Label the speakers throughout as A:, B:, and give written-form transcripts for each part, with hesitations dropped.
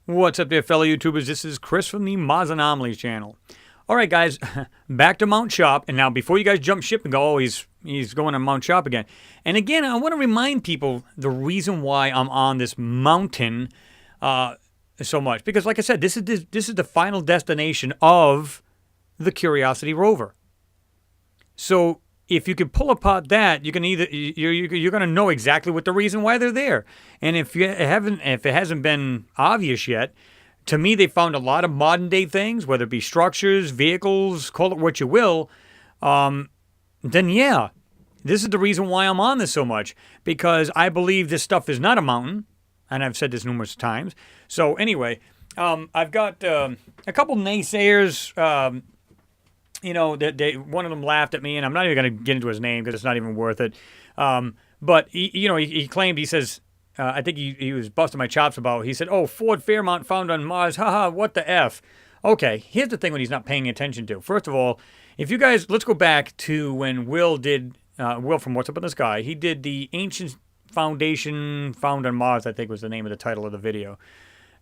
A: What's up there, fellow YouTubers? This is Chris from the Anomalies channel. All right, guys, back to Mount Shop. And now, before you guys jump ship and go, oh, he's going to Mount Shop again. And again, I want to remind people the reason why I'm on this mountain so much. Because, like I said, this is the final destination of the Curiosity rover. So if you could pull apart that, you can you're going to know exactly what the reason why they're there. And if it hasn't been obvious yet, to me they found a lot of modern day things, whether it be structures, vehicles, call it what you will. Then yeah, this is the reason why I'm on this so much, because I believe this stuff is not a mountain, and I've said this numerous times. So anyway, I've got a couple naysayers. You know, one of them laughed at me, and I'm not even going to get into his name because it's not even worth it. But he claimed, he says, I think he was busting my chops about. He said, "Oh, Ford Fairmont found on Mars. Haha, what the f?" Okay, here's the thing: when he's not paying attention to. First of all, if you guys, let's go back to when Will did Will from What's Up in the Sky. He did the Ancient Foundation Found on Mars, I think was the name of the title of the video.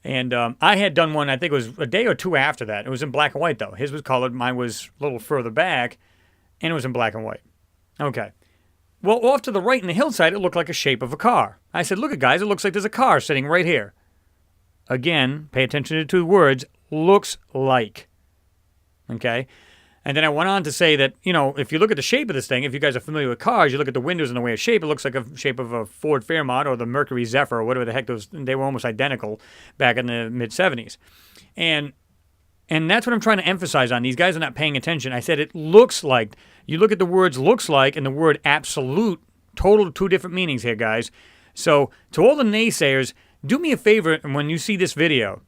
A: And I had done one, I think it was a day or two after that. It was in black and white, though. His was colored. Mine was a little further back, and it was in black and white. Okay. Well, off to the right in the hillside, it looked like a shape of a car. I said, look, guys, it looks like there's a car sitting right here. Again, pay attention to the two words, looks like. Okay? And then I went on to say that, you know, if you look at the shape of this thing, if you guys are familiar with cars, you look at the windows and the way of shape, it looks like a shape of a Ford Fairmont or the Mercury Zephyr or whatever the heck those, they were almost identical back in the mid-'70s. And that's what I'm trying to emphasize on. These guys are not paying attention. I said it looks like. You look at the words looks like and the word absolute, total two different meanings here, guys. So to all the naysayers, do me a favor when you see this video.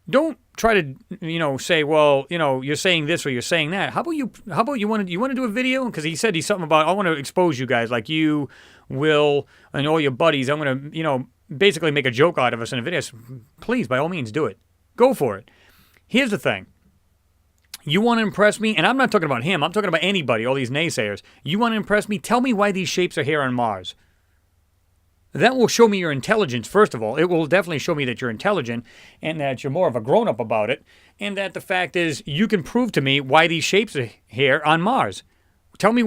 A: Don't try to, say, well, you're saying this or you're saying that. How about you want to do a video? Because he said he's something about, I want to expose you guys, like you, Will, and all your buddies. I'm going to, basically make a joke out of us in a video. So please, by all means, do it. Go for it. Here's the thing. You want to impress me, and I'm not talking about him. I'm talking about anybody, all these naysayers. You want to impress me? Tell me why these shapes are here on Mars. That will show me your intelligence, first of all. It will definitely show me that you're intelligent and that you're more of a grown-up about it, and that the fact is you can prove to me why these shapes are here on Mars. Don't tell me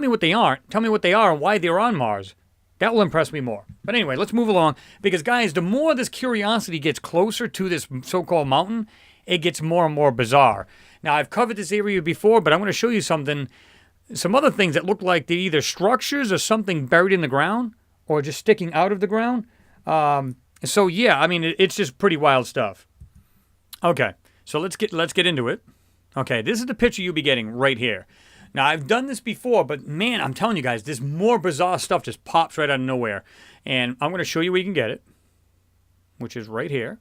A: what they aren't. Tell me what they are and why they're on Mars. That will impress me more. But anyway, let's move along, because, guys, the more this curiosity gets closer to this so-called mountain, it gets more and more bizarre. Now, I've covered this area before, but I'm going to show you some other things that look like they're either structures or something buried in the ground, or just sticking out of the ground. So yeah, I mean, it's just pretty wild stuff. Okay, so let's get into it. Okay, this is the picture you'll be getting right here. Now, I've done this before, but man, I'm telling you guys, this more bizarre stuff just pops right out of nowhere. And I'm going to show you where you can get it, which is right here.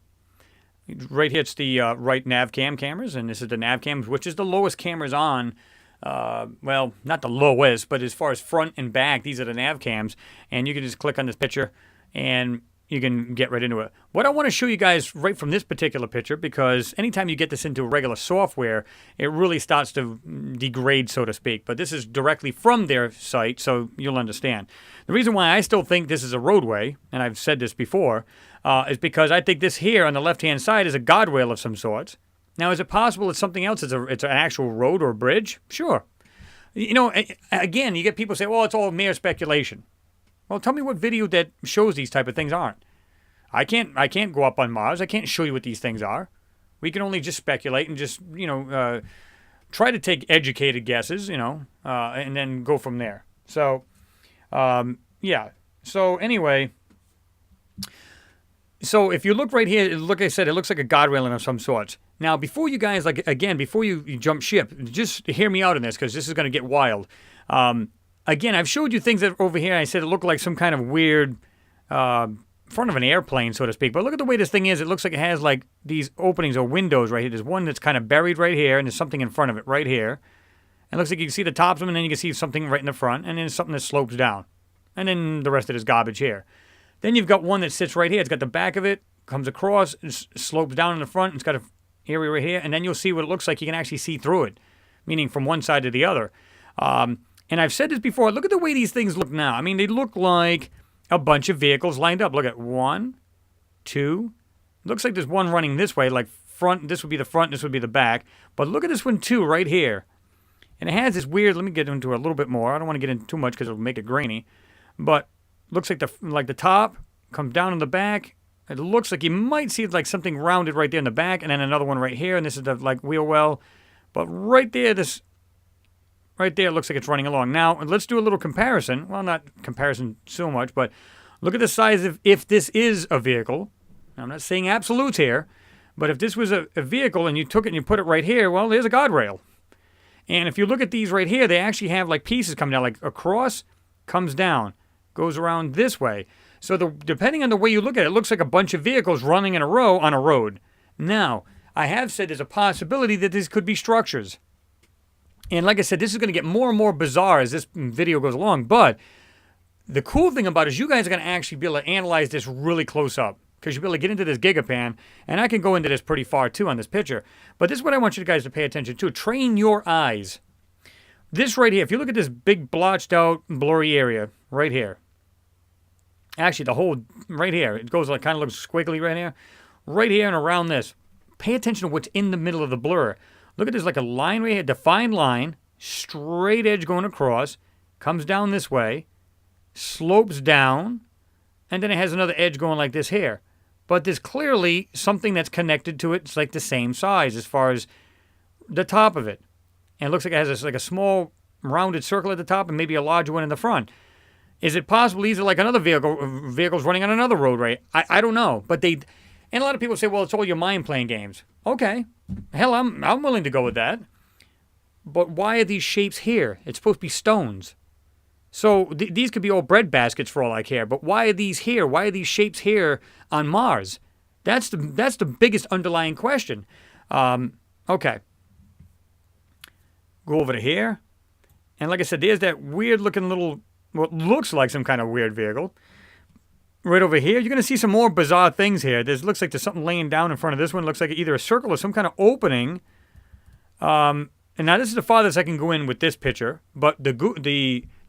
A: Right here, it's the right nav cameras, and this is the nav cams, which is the lowest cameras on. Well, not the lowest, but as far as front and back, these are the nav cams, and you can just click on this picture and you can get right into it. What I want to show you guys right from this particular picture, because anytime you get this into regular software, it really starts to degrade, so to speak. But this is directly from their site, so you'll understand. The reason why I still think this is a roadway, and I've said this before, is because I think this here on the left-hand side is a guardrail of some sorts. Now, is it possible it's something else? It's an actual road or a bridge? Sure. Again, you get people say, well, it's all mere speculation. Well, tell me what video that shows these type of things aren't. I can't go up on Mars. I can't show you what these things are. We can only just speculate and just, try to take educated guesses, and then go from there. So, yeah. So, anyway, so if you look right here, like I said, it looks like a guardrail of some sorts. Now, before you guys, before you jump ship, just hear me out on this, because this is going to get wild. Again, I've showed you things that are over here. I said it looked like some kind of weird front of an airplane, so to speak. But look at the way this thing is. It looks like it has like these openings or windows right here. There's one that's kind of buried right here, and there's something in front of it right here. It looks like you can see the tops of them, and then you can see something right in the front, and then something that slopes down. And then the rest of it is garbage here. Then you've got one that sits right here. It's got the back of it, comes across, slopes down in the front, and it's got an area right here. And then you'll see what it looks like. You can actually see through it, meaning from one side to the other. And I've said this before. Look at the way these things look now. I mean, they look like a bunch of vehicles lined up. Look at 1, 2. Looks like there's one running this way, like front. This would be the front, this would be the back. But look at this one too, right here. And it has this weird, let me get into it a little bit more. I don't want to get into too much because it'll make it grainy. But looks like the top comes down in the back. It looks like you might see like something rounded right there in the back, and then another one right here, and this is the like wheel well. But right there, this right there looks like it's running along. Now, let's do a little comparison. Well, not comparison so much, but look at the size of if this is a vehicle. Now, I'm not saying absolutes here, but if this was a vehicle and you took it and you put it right here, well, there's a guardrail. And if you look at these right here, they actually have like pieces coming down, like across, comes down, goes around this way. So depending on the way you look at it, it looks like a bunch of vehicles running in a row on a road. Now, I have said there's a possibility that these could be structures. And like I said, this is going to get more and more bizarre as this video goes along. But the cool thing about it is you guys are going to actually be able to analyze this really close up, because you'll be able to get into this gigapan. And I can go into this pretty far too on this picture. But this is what I want you guys to pay attention to. Train your eyes. This right here, if you look at this big blotched out blurry area right here. Actually, the whole right here, it goes like kind of looks squiggly right here. Right here and around this. Pay attention to what's in the middle of the blur. Look at this, like a line right here, defined line, straight edge going across, comes down this way, slopes down, and then it has another edge going like this here. But there's clearly something that's connected to it. It's like the same size as far as the top of it. And it looks like it has this, like a small rounded circle at the top and maybe a larger one in the front. Is it possible these are like another vehicle's running on another road, right? I don't know. But and a lot of people say, well, it's all your mind playing games. Okay. Hell, I'm willing to go with that. But why are these shapes here? It's supposed to be stones. So these could be all bread baskets for all I care. But why are these here? Why are these shapes here on Mars? That's the biggest underlying question. Okay. Go over to here. And like I said, there's that weird looking little, what looks like some kind of weird vehicle. Right over here, you're going to see some more bizarre things here. Looks like there's something laying down in front of this one. Looks like either a circle or some kind of opening. And now this is the farthest I can go in with this picture. But the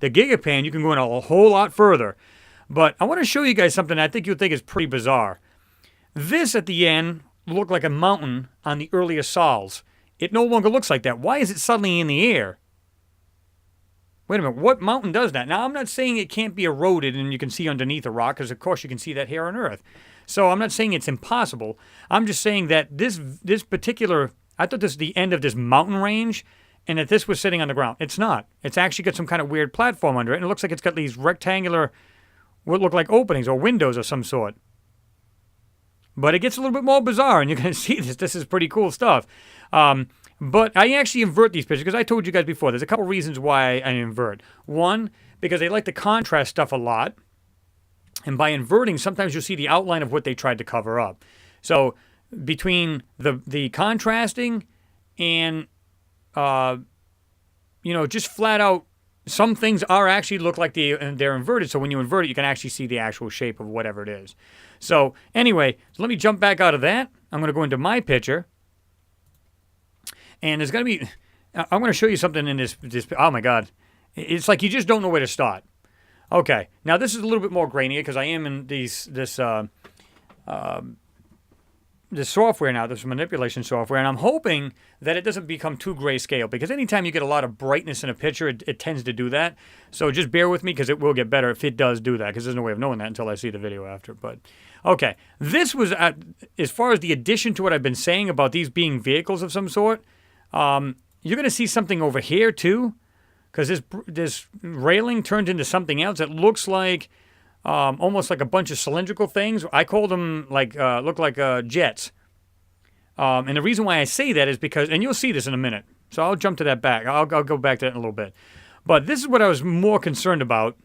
A: gigapan, you can go in a whole lot further. But I want to show you guys something I think you'll think is pretty bizarre. This at the end looked like a mountain on the earlier SOLs. It no longer looks like that. Why is it suddenly in the air? Wait a minute, what mountain does that? Now, I'm not saying it can't be eroded and you can see underneath a rock, because of course you can see that here on Earth. So I'm not saying it's impossible. I'm just saying that this particular, I thought this was the end of this mountain range, and that this was sitting on the ground. It's not. It's actually got some kind of weird platform under it, and it looks like it's got these rectangular, what look like openings or windows of some sort. But it gets a little bit more bizarre, and you're going to see this. This is pretty cool stuff. But I actually invert these pictures, because I told you guys before, there's a couple reasons why I invert. One, because they like to contrast stuff a lot. And by inverting, sometimes you'll see the outline of what they tried to cover up. So between the contrasting and, just flat out, some things are actually look like they're inverted. So when you invert it, you can actually see the actual shape of whatever it is. So anyway, let me jump back out of that. I'm going to go into my picture. And there's going to be, I'm going to show you something in this, oh my God. It's like you just don't know where to start. Okay, now this is a little bit more grainy because I am in this software now, this manipulation software, and I'm hoping that it doesn't become too grayscale, because anytime you get a lot of brightness in a picture, it tends to do that. So just bear with me, because it will get better if it does do that, because there's no way of knowing that until I see the video after. But okay, this was, as far as the addition to what I've been saying about these being vehicles of some sort, you're going to see something over here too, because this railing turned into something else. It looks like almost like a bunch of cylindrical things. I call them look like jets. And the reason why I say that is because, and you'll see this in a minute, so I'll jump to that back. I'll go back to that in a little bit. But this is what I was more concerned about.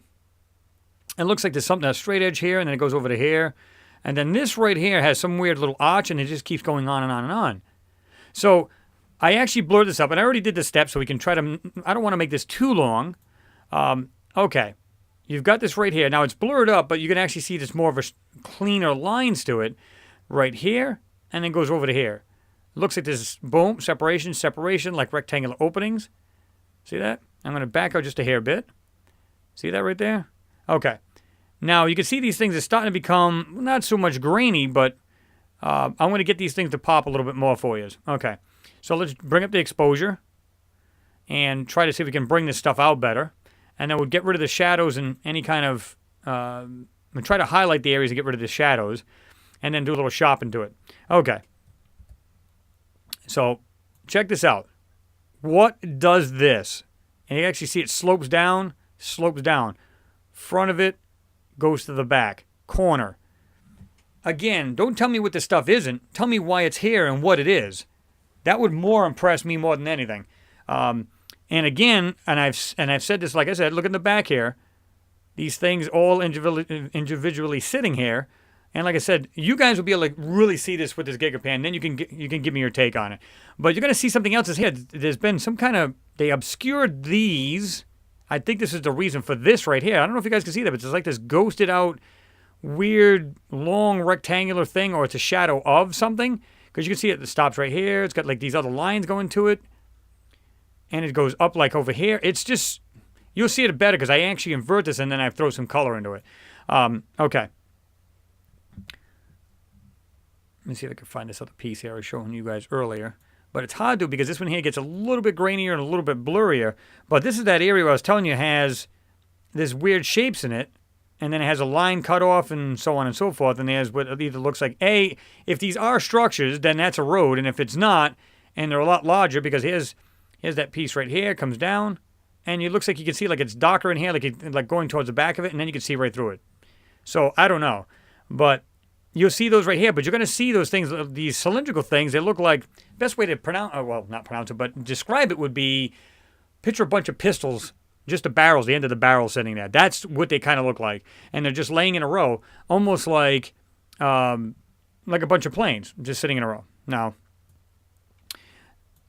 A: It looks like there's something, a straight edge here, and then it goes over to here. And then this right here has some weird little arch, and it just keeps going on and on and on. So I actually blurred this up, and I already did the steps, so we can try to, I don't want to make this too long. Okay, you've got this right here. Now it's blurred up, but you can actually see there's more of a cleaner lines to it right here, and then goes over to here. It looks like there's, boom, separation, like rectangular openings. See that? I'm going to back out just a hair bit. See that right there? Okay. Now, you can see these things are starting to become not so much grainy, but I'm going to get these things to pop a little bit more for you. Okay, so let's bring up the exposure and try to see if we can bring this stuff out better. And then we'll get rid of the shadows and any kind of, we'll try to highlight the areas and get rid of the shadows, and then do a little shopping to it. Okay. So check this out. What does this? And you actually see it slopes down. Front of it goes to the back. Corner. Again, don't tell me what this stuff isn't. Tell me why it's here and what it is. That would more impress me more than anything. And again, and I've said this, like I said, look in the back here. These things all individually sitting here. And like I said, you guys will be able to really see this with this GigaPan. Then you can give me your take on it. But you're going to see something else is here. There's been some kind of, they obscured these. I think this is the reason for this right here. I don't know if you guys can see that, but it's like this ghosted out, weird, long rectangular thing, or it's a shadow of something. Because you can see it stops right here. It's got like these other lines going to it. And it goes up like over here. It's just, you'll see it better because I actually invert this and then I throw some color into it. Okay. Let me see if I can find this other piece here I was showing you guys earlier. But it's hard to because this one here gets a little bit grainier and a little bit blurrier. But this is that area where I was telling you has this weird shapes in it. And then it has a line cut off and so on and so forth. And there's what either looks like, if these are structures, then that's a road. And if it's not, and they're a lot larger, because here's that piece right here, comes down. And it looks like you can see like it's darker in here, like going towards the back of it. And then you can see right through it. So I don't know. But you'll see those right here. But you're going to see those things, these cylindrical things. They look like, best way to pronounce, well, not pronounce it, but describe it would be, picture a bunch of pistols. Just the barrels, the end of the barrel sitting there. That's what they kind of look like. And they're just laying in a row, almost like a bunch of planes just sitting in a row. Now,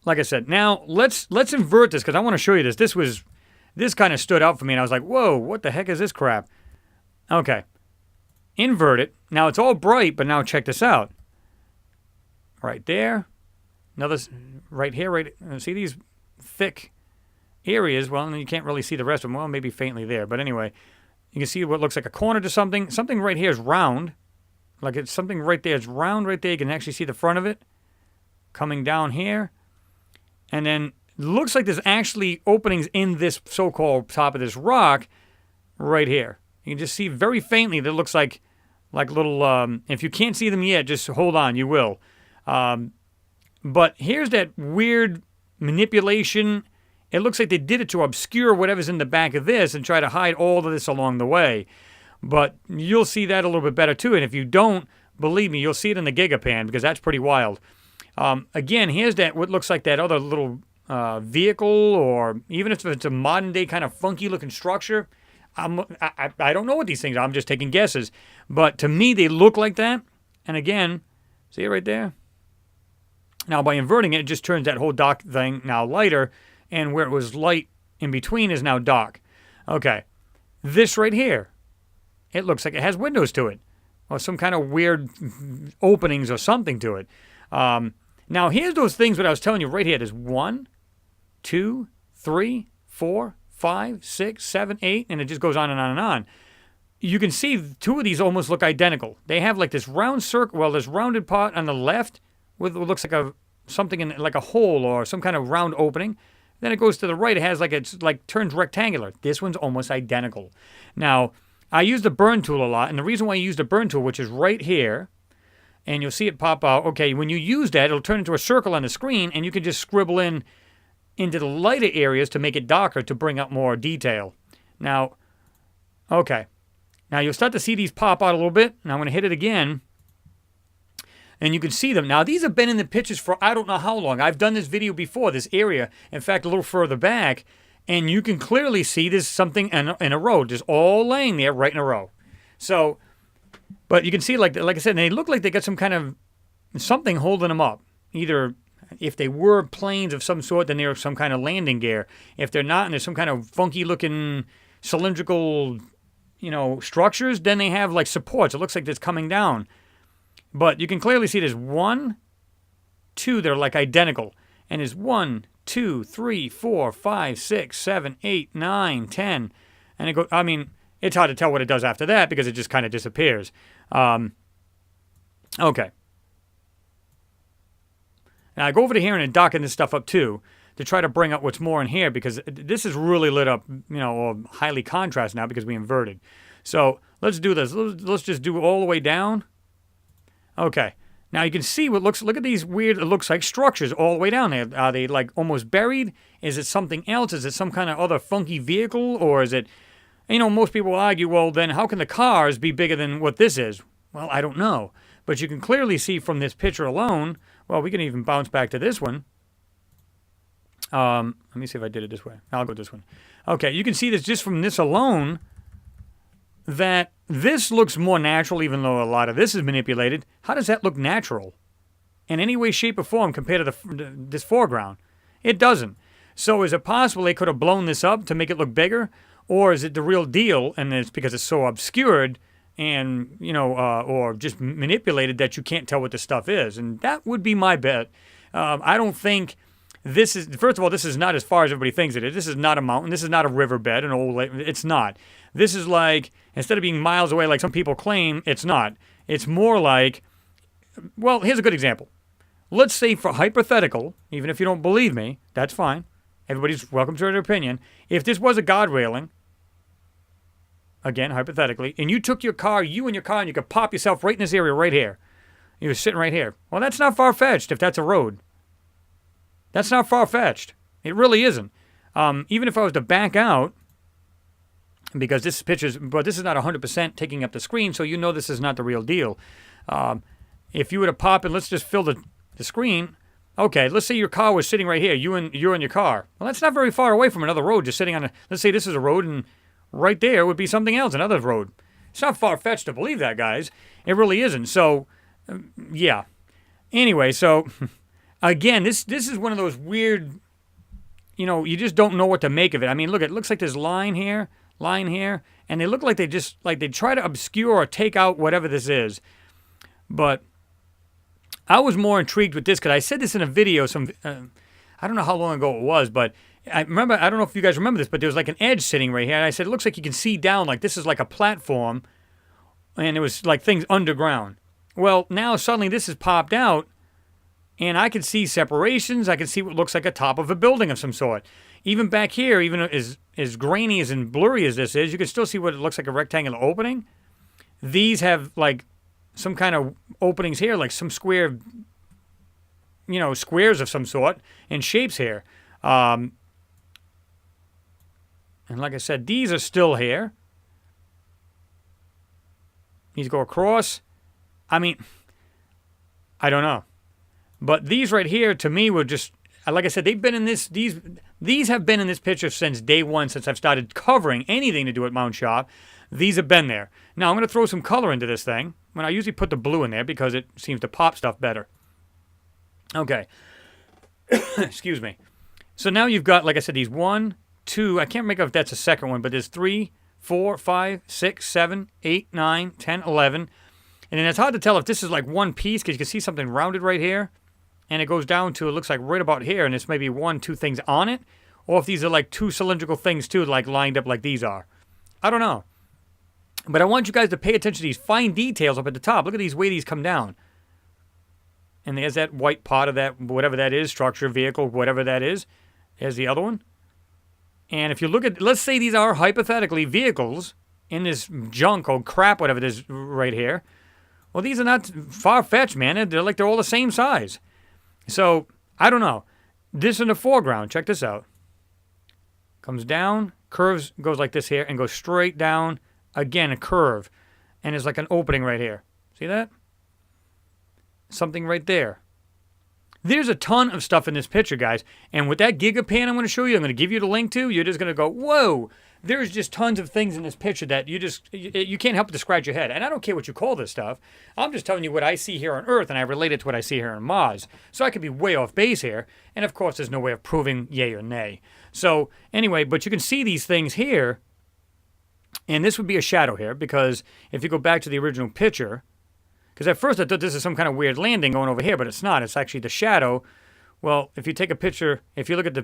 A: like I said, now let's invert this because I want to show you this. This kind of stood out for me, and I was like, whoa, what the heck is this crap? Okay. Invert it. Now, it's all bright, but now check this out. Right there. Another, right here, see these thick areas, well, and you can't really see the rest of them. Well, maybe faintly there. But anyway, you can see what looks like a corner to something. Something right here is round. Like it's something right there. It's round right there. You can actually see the front of it coming down here. And then looks like there's actually openings in this so-called top of this rock right here. You can just see very faintly that looks like little, if you can't see them yet, just hold on. You will. But here's that weird manipulation. It looks like they did it to obscure whatever's in the back of this and try to hide all of this along the way. But you'll see that a little bit better too. And if you don't, believe me, you'll see it in the GigaPan because that's pretty wild. Again, here's that what looks like that other little vehicle, or even if it's a modern day kind of funky looking structure. I don't know what these things are. I'm just taking guesses. But to me, they look like that. And again, see it right there? Now, by inverting it, it just turns that whole dark thing now lighter. And where it was light in between is now dark. Okay. This right here, it looks like it has windows to it. Or some kind of weird openings or something to it. Now, here's those things that I was telling you right here. There's 1, 2, 3, 4, 5, 6, 7, 8, and it just goes on and on and on. You can see 2 of these almost look identical. They have like this round circle, well, this rounded part on the left with what looks like something in like a hole or some kind of round opening. Then it goes to the right. It has it's turns rectangular. This one's almost identical. Now, I use the burn tool a lot, and the reason why I use the burn tool, which is right here, and you'll see it pop out. Okay, when you use that, it'll turn into a circle on the screen, and you can just scribble into the lighter areas to make it darker to bring out more detail. Now, okay. Now, you'll start to see these pop out a little bit. Now, I'm going to hit it again. And you can see them. Now, these have been in the pictures for I don't know how long. I've done this video before, this area. In fact, a little further back. And you can clearly see there's something in a row. Just all laying there right in a row. So, but you can see, like I said, they look like they got some kind of something holding them up. Either if they were planes of some sort, then they're some kind of landing gear. If they're not, and there's some kind of funky-looking cylindrical, structures, then they have, like, supports. It looks like it's coming down. But you can clearly see there's 1, 2 that are like identical. And there's 1, 2, 3, 4, 5, 6, 7, 8, 9, 10. And it goes, I mean, it's hard to tell what it does after that because it just kind of disappears. Okay. Now I go over to here and darken this stuff up too to try to bring up what's more in here because this is really lit up, or highly contrast now because we inverted. So let's do this. Let's just do it all the way down. Okay. Now you can see look at these weird, it looks like structures all the way down there. Are they like almost buried? Is it something else? Is it some kind of other funky vehicle? Or is it, most people argue, well, then how can the cars be bigger than what this is? Well, I don't know. But you can clearly see from this picture alone, well, we can even bounce back to this one. Let me see if I did it this way. I'll go this one. Okay, you can see this just from this alone, that this looks more natural, even though a lot of this is manipulated. How does that look natural in any way, shape, or form compared to this foreground? It doesn't. So is it possible they could have blown this up to make it look bigger? Or is it the real deal and it's because it's so obscured and, or just manipulated that you can't tell what the stuff is? And that would be my bet. I don't think this is, first of all, this is not as far as everybody thinks it is. This is not a mountain. This is not a riverbed, an old lake. It's not. This is like, instead of being miles away like some people claim, it's not. It's more like, well, here's a good example. Let's say for hypothetical, even if you don't believe me, that's fine. Everybody's welcome to their opinion. If this was a guard railing, again, hypothetically, and you took your car, and you could pop yourself right in this area right here. You were sitting right here. Well, that's not far-fetched if that's a road. That's not far-fetched. It really isn't. Even if I was to back out, because this is not 100% taking up the screen, so this is not the real deal. If you were to pop and let's just fill the screen, okay, let's say your car was sitting right here, you're in your car. Well, that's not very far away from another road, just sitting on let's say this is a road, and right there would be something else, another road. It's not far-fetched to believe that, guys. It really isn't. So, yeah. Anyway, so, again, this is one of those weird, you just don't know what to make of it. I mean, look, it looks like there's line here, and they look like they try to obscure or take out whatever this is. But I was more intrigued with this because I said this in a video, I don't know how long ago it was, but I don't know if you guys remember this, but there was like an edge sitting right here, and I said, it looks like you can see down, like this is like a platform, and it was like things underground. Well, now suddenly this has popped out, and I can see separations, I can see what looks like a top of a building of some sort. Even back here, even as grainy and blurry as this is, you can still see what it looks like a rectangular opening. These have like some kind of openings here, like some square, squares of some sort, and shapes here. And like I said, these are still here. These go across. I mean, I don't know. But these right here, to me, were just, like I said, they've been in this, these have been in this picture since day one, since I've started covering anything to do with Mount Sharp. These have been there. Now, I'm going to throw some color into this thing. I usually put the blue in there because it seems to pop stuff better. Okay. Excuse me. So now you've got, like I said, these 1, 2, I can't make out if that's a second one, but there's 3, 4, 5, 6, 7, 8, 9, 10, 11. And then it's hard to tell if this is like one piece because you can see something rounded right here. And it goes down to, it looks like right about here, and it's maybe 1, 2 things on it. Or if these are like 2 cylindrical things too, like lined up like these are. I don't know. But I want you guys to pay attention to these fine details up at the top. Look at these way these come down. And there's that white part of that, whatever that is, structure, vehicle, whatever that is. There's the other one. And if you look at, let's say these are hypothetically vehicles in this junk or crap, whatever it is right here. Well, these are not far-fetched, man. They're all the same size. So, I don't know. This in the foreground, check this out. Comes down, curves, goes like this here, and goes straight down. Again, a curve. And there's like an opening right here. See that? Something right there. There's a ton of stuff in this picture, guys. And with that gigapan I'm going to show you, I'm going to give you the link to, you're just going to go, whoa! There's just tons of things in this picture that you can't help but to scratch your head. And I don't care what you call this stuff. I'm just telling you what I see here on Earth, and I relate it to what I see here on Mars. So I could be way off base here. And of course, there's no way of proving yay or nay. So anyway, but you can see these things here. And this would be a shadow here, because if you go back to the original picture, because at first I thought this is some kind of weird landing going over here, but it's not. It's actually the shadow. Well, if you take a picture, if you look at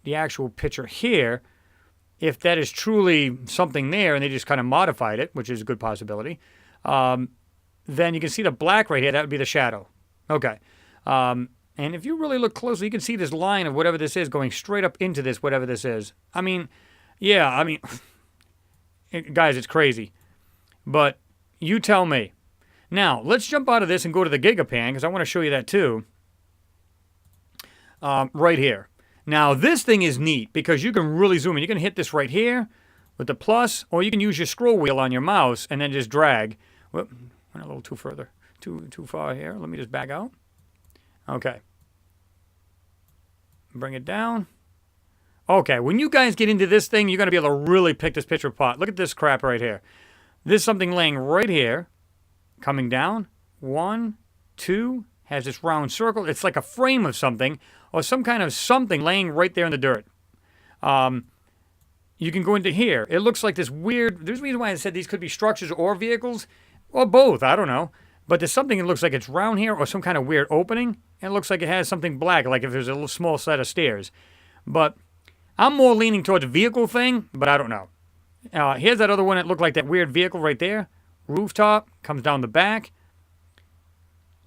A: the actual picture here, if that is truly something there and they just kind of modified it, which is a good possibility, then you can see the black right here. That would be the shadow. Okay. And if you really look closely, you can see this line of whatever this is going straight up into this, whatever this is. I mean, yeah, I mean, guys, it's crazy. But you tell me. Now, let's jump out of this and go to the Gigapan, because I want to show you that too. Right here. Now, this thing is neat, because you can really zoom in. You can hit this right here with the plus, or you can use your scroll wheel on your mouse and then just drag. Whoop, went a little too further. Too far here. Let me just back out. Okay. Bring it down. Okay, when you guys get into this thing, you're going to be able to really pick this picture apart. Look at this crap right here. There's something laying right here, coming down. 1, 2, has this round circle. It's like a frame of something, or some kind of something laying right there in the dirt. You can go into here. It looks like this weird... There's a reason why I said these could be structures or vehicles, or both. I don't know. But there's something that looks like it's round here, or some kind of weird opening, and it looks like it has something black, like if there's a little small set of stairs. But I'm more leaning towards a vehicle thing, but I don't know. Here's that other one that looked like that weird vehicle right there. Rooftop, comes down the back.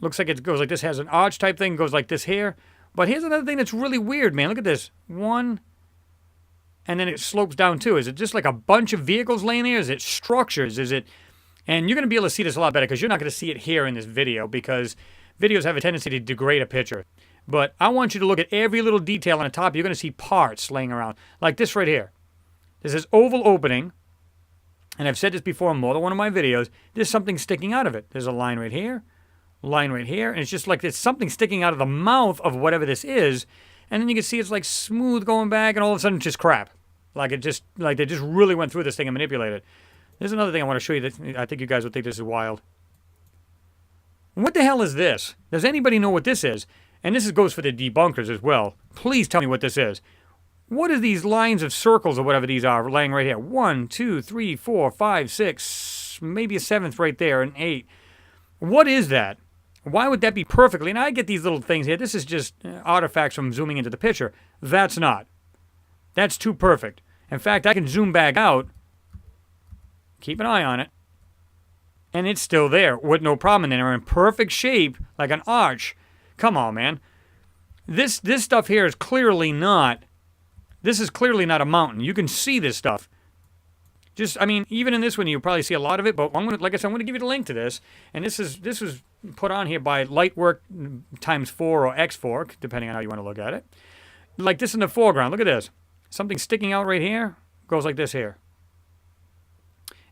A: Looks like it goes like this, has an arch type thing, goes like this here. But here's another thing that's really weird, man. Look at this. 1, and then it slopes down too. Is it just like a bunch of vehicles laying there? Is it structures? Is it... And you're going to be able to see this a lot better because you're not going to see it here in this video because videos have a tendency to degrade a picture. But I want you to look at every little detail on the top. You're going to see parts laying around. Like this right here. There's this oval opening. And I've said this before in more than one of my videos. There's something sticking out of it. There's a line right here. Line right here. And it's just like there's something sticking out of the mouth of whatever this is. And then you can see it's like smooth going back and all of a sudden it's just crap. Like it just, like they just really went through this thing and manipulated it. There's another thing I want to show you that I think you guys would think this is wild. What the hell is this? Does anybody know what this is? And this goes for the debunkers as well. Please tell me what this is. What are these lines of circles or whatever these are laying right here? 1, 2, 3, 4, 5, 6, maybe a 7th right there, an 8. What is that? Why would that be perfectly? And I get these little things here. This is just artifacts from zooming into the picture. That's not. That's too perfect. In fact, I can zoom back out. Keep an eye on it. And it's still there with no problem. And they're in perfect shape, like an arch. Come on, man. This stuff here is clearly not... This is clearly not a mountain. You can see this stuff. Just, I mean, even in this one, you'll probably see a lot of it. But I'm gonna, like I said, I'm going to give you the link to this. And this was put on here by Lightwork times 4 or X4, depending on how you want to look at it. Like this in the foreground. Look at this. Something sticking out right here. Goes like this here.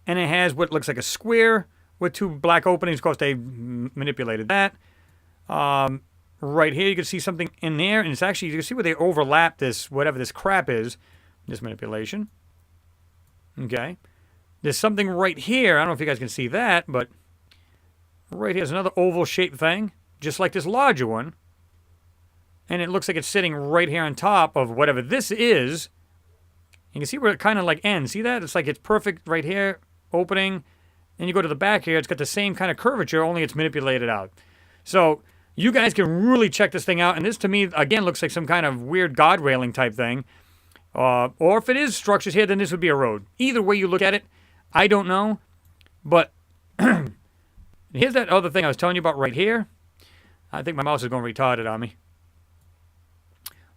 A: And it has what looks like a square with 2 black openings. Of course, they manipulated that. Right here, you can see something in there. And it's actually, you can see where they overlap this, whatever this crap is, this manipulation. Okay. There's something right here. I don't know if you guys can see that, but right here's another oval-shaped thing, just like this larger one. And it looks like it's sitting right here on top of whatever this is. You can see where it kind of like ends. See that? It's like it's perfect right here. Opening, and you go to the back here, it's got the same kind of curvature, only it's manipulated out. So you guys can really check this thing out, and this to me, again, looks like some kind of weird guard railing type thing. Or if it is structures here, then this would be a road. Either way you look at it, I don't know. But here's that other thing I was telling you about right here. I think my mouse is going retarded on me.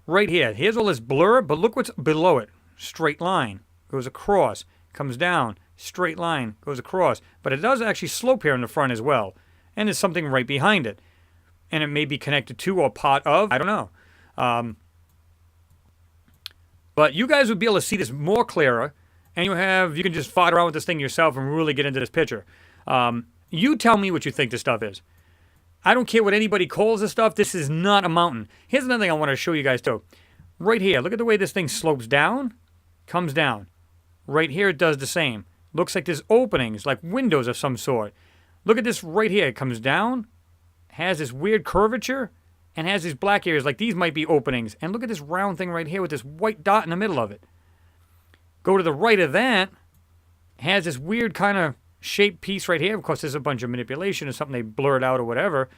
A: Right here, here's all this blur, but look what's below it. Straight line, goes across, comes down. Straight line, goes across. But it does actually slope here in the front as well. And there's something right behind it. And it may be connected to or part of, I don't know. But you guys would be able to see this more clearer. And you can just fart around with this thing yourself and really get into this picture. You tell me what you think this stuff is. I don't care what anybody calls this stuff. This is not a mountain. Here's another thing I want to show you guys too. Right here, look at the way this thing slopes down, comes down. Right here it does the same. Looks like there's openings, like windows of some sort. Look at this right here. It comes down, has this weird curvature, and has these black areas. Like these might be openings. And look at this round thing right here with this white dot in the middle of it. Go to the right of that. Has this weird kind of shaped piece right here. Of course, there's a bunch of manipulation or something they blurred out or whatever.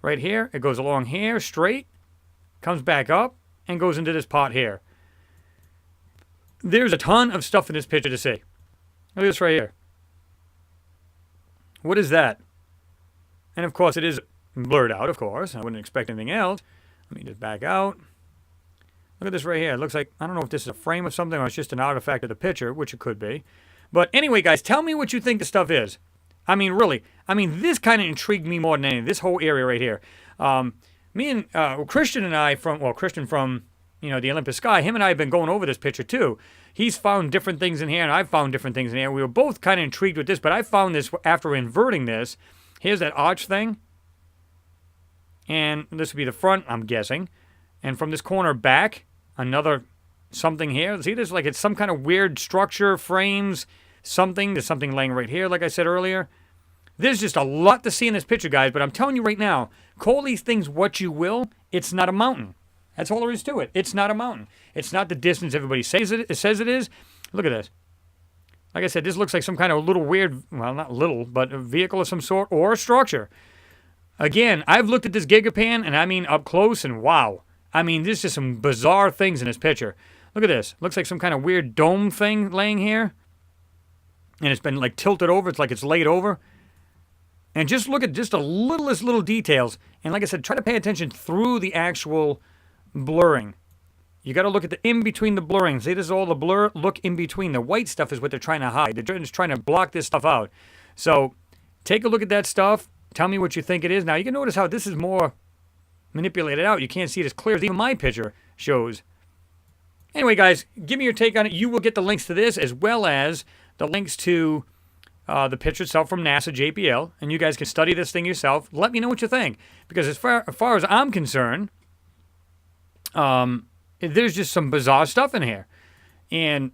A: Right here. It goes along here, straight. Comes back up, and goes into this pot here. There's a ton of stuff in this picture to see. Look at this right here. What is that? And of course it is blurred out, of course. I wouldn't expect anything else. Let me just back out. Look at this right here. It looks like, I don't know if this is a frame of something or it's just an artifact of the picture, which it could be. But anyway, guys, tell me what you think the stuff is. I mean, really. I mean, this kind of intrigued me more than anything. This whole area right here. Me and Christian and I Christian from, the Olympus Sky, him and I have been going over this picture too. He's found different things in here, and I've found different things in here. We were both kind of intrigued with this, but I found this after inverting this. Here's that arch thing. And this would be the front, I'm guessing. And from this corner back, another something here. See, there's like it's some kind of weird structure, frames, something. There's something laying right here, like I said earlier. There's just a lot to see in this picture, guys. But I'm telling you right now, call these things what you will. It's not a mountain. That's all there is to it. It's not a mountain. It's not the distance everybody says it is. Look at this. Like I said, this looks like some kind of little weird, well, not little, but a vehicle of some sort or a structure. Again, I've looked at this gigapan, and I mean up close, and wow. I mean, there's just some bizarre things in this picture. Look at this. Looks like some kind of weird dome thing laying here. And it's been like tilted over. It's like it's laid over. And just look at just the littlest little details. And like I said, try to pay attention through the actual blurring. You got to look at the in between the blurring. See, this is all the blur. Look in between. The white stuff is what they're trying to hide. They're just trying to block this stuff out. So take a look at that stuff. Tell me what you think it is. Now, you can notice how this is more manipulated out. You can't see it as clear as even my picture shows. Anyway, guys, give me your take on it. You will get the links to this as well as the links to the picture itself from NASA JPL. And you guys can study this thing yourself. Let me know what you think. Because as far as I'm concerned, there's just some bizarre stuff in here. And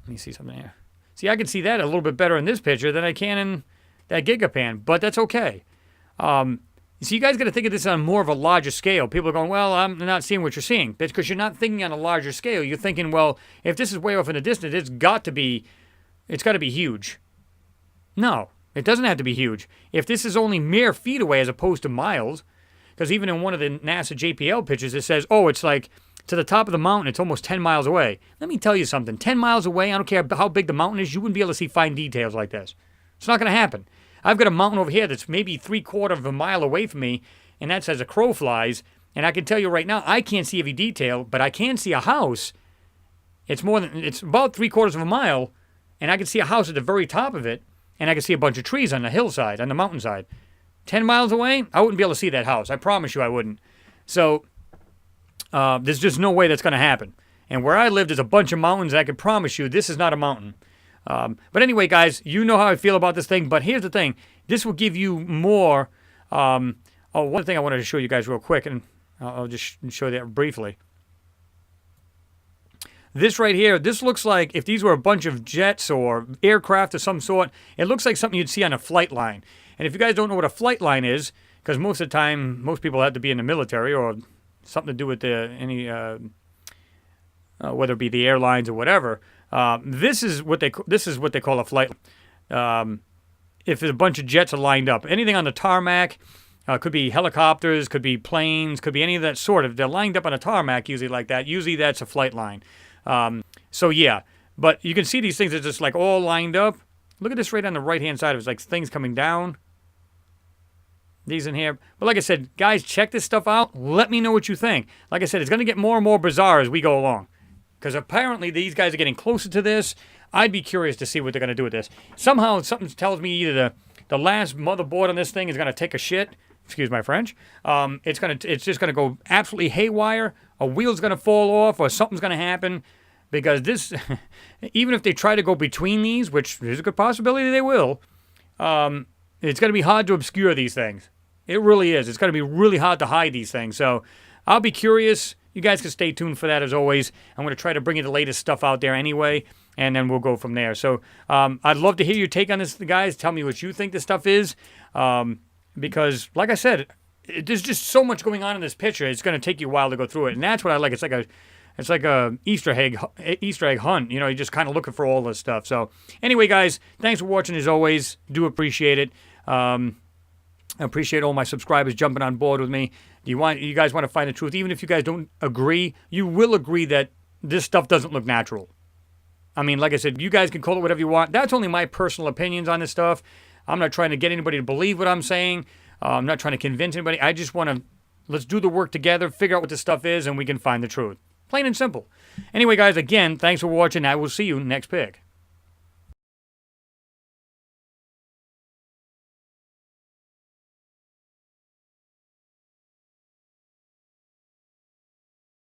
A: let me see something here. See, I can see that a little bit better in this picture than I can in that gigapan, but that's okay. So you guys got to think of this on more of a larger scale. People are going, well, I'm not seeing what you're seeing. That's because you're not thinking on a larger scale. You're thinking, well, if this is way off in the distance, it's got to be huge. No, it doesn't have to be huge. If this is only mere feet away as opposed to miles, because even in one of the NASA JPL pictures, it says, oh, it's like to the top of the mountain, it's almost 10 miles away. Let me tell you something. 10 miles away, I don't care how big the mountain is, you wouldn't be able to see fine details like this. It's not going to happen. I've got a mountain over here that's maybe 3/4 of a mile away from me, and that's as a crow flies. And I can tell you right now, I can't see every detail, but I can see a house. It's about 3/4 of a mile, and I can see a house at the very top of it, and I can see a bunch of trees on the hillside, on the mountainside. 10 miles away, I wouldn't be able to see that house. I promise you I wouldn't. So there's just no way that's going to happen. And where I live, there's a bunch of mountains. I can promise you this is not a mountain. But anyway, guys, you know how I feel about this thing. But here's the thing. This will give you more. One thing I wanted to show you guys real quick, and I'll just show you that briefly. This right here, this looks like if these were a bunch of jets or aircraft of some sort, it looks like something you'd see on a flight line. And if you guys don't know what a flight line is, because most of the time, most people have to be in the military or something to do with whether it be the airlines or whatever. This is what they call a flight. If a bunch of jets are lined up, anything on the tarmac, could be helicopters, could be planes, could be any of that sort of. They're lined up on a tarmac usually like that. Usually that's a flight line. So yeah, but you can see these things are just like all lined up. Look at this right on the right hand side. It's like things coming down. These in here. But like I said, guys, check this stuff out. Let me know what you think. Like I said, it's going to get more and more bizarre as we go along. Because apparently these guys are getting closer to this. I'd be curious to see what they're going to do with this. Somehow something tells me either the last motherboard on this thing is going to take a shit. Excuse my French. It's just going to go absolutely haywire. A wheel's going to fall off or something's going to happen. Because this, even if they try to go between these, which there's a good possibility they will, it's going to be hard to obscure these things. It really is. It's going to be really hard to hide these things. So I'll be curious. You guys can stay tuned for that as always. I'm going to try to bring you the latest stuff out there anyway, and then we'll go from there. So I'd love to hear your take on this, guys. Tell me what you think this stuff is. Because, like I said, there's just so much going on in this picture. It's going to take you a while to go through it. And that's what I like. It's like a Easter egg hunt. You know, you're just kind of looking for all this stuff. So anyway, guys, thanks for watching as always. Do appreciate it. I appreciate all my subscribers jumping on board with me. You guys want to find the truth. Even if you guys don't agree, you will agree that this stuff doesn't look natural. I mean, like I said, you guys can call it whatever you want. That's only my personal opinions on this stuff. I'm not trying to get anybody to believe what I'm saying. I'm not trying to convince anybody. I just want to Let's do the work together, figure out what this stuff is, and we can find the truth. Plain and simple. Anyway, guys, again, thanks for watching. I will see you next pick.